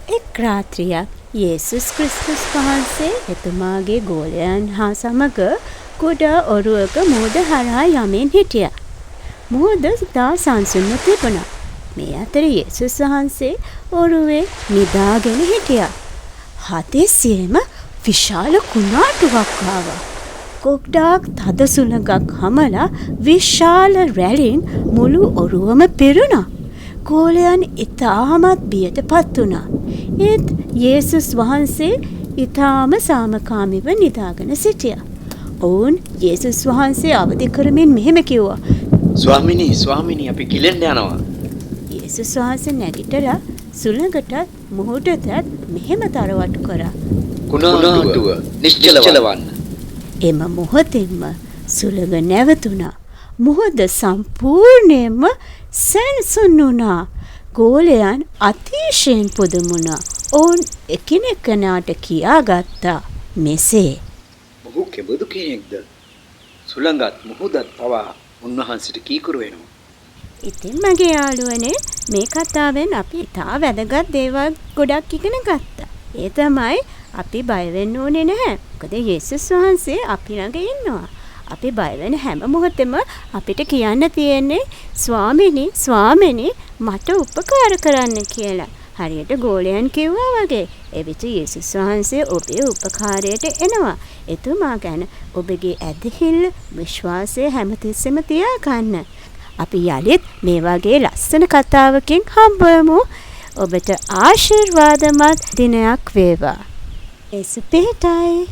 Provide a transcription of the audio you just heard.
එක් රාත්‍රියක් යේසුස් ක්‍රිස්තුස් වහන්සේ එතුමාගේ ගෝලයන් හා සමග කුඩා ඔරුවක මුහුද හරහා යමින් හිටියා. මුහුද ඉතා සංසුන්ව තිබුණා. මේ අතර යේසුස් වහන්සේ ඔරුවේ නිදාගෙන හිටියා. හදිසියෙම විශාල කුණාටුවක් ආවා. ගොඩාක් තද සුළඟක් හමලා විශාල රැළින් මුළු ඔරුවම පිරුණා. ගෝලයන් ඉතාමත් බියටපත් වුණා. ඒත් යේසුස් වහන්සේ ඉතාම සාමකාමීව නිදාගෙන සිටියා. ඔවුන් යේසුස් වහන්සේ අවදි කරමින් මෙහෙම කිව්වා. ස්වාමිනී අපි කිලෙන්න යනවා. යේසුස් වහන්සේ නැගිටලා සුළඟටත් මුහුදටත් මෙහෙම තරවටු කරා. කුණාටුව නිශ්චලවන්න. එම මොහොතෙන්ම සුළඟ නැවතුණා. මුහුද සම්පූර්ණයෙන්ම සැනසුම් වුණා. ගෝලයන් අතිශයින් පුදුමුණා. ඔවුන් එකිනෙකනාට කියාගත්තා මෙසේ. මොහු කෙබඳු කෙනෙක්ද? සුළඟත් මුහුදත් පවා උන්වහන්සේට කීකරු වෙනවා. ඉතින් මගේ යාළුවනේ, මේ කතාවෙන් අපි ඉතා වැදගත් දේවල් ගොඩක් ඉගෙන ගත්තා. ඒ තමයි අපි බය වෙන්න ඕනේ නැහැ. මොකද යේසුස් වහන්සේ අපි ළඟ ඉන්නවා. අපි බය වෙන හැම මොහොතෙම අපිට කියන්න තියෙන්නේ ස්වාමිනී මට උපකාර කරන්න කියලා. හරියට ගෝලයන් කිව්වා වගේ. එවිට යේසුස් වහන්සේ ඔබේ උපකාරයට එනවා. එතුමා ගැන ඔබගේ ඇදහිල්ල විශ්වාසය හැමතිස්සෙම තියාගන්න. අපි යලිත් මේ වගේ ලස්සන කතාවකින් හම්බෙමු. ඔබට ආශිර්වාදමත් දිනයක් වේවා. එසපේටයි.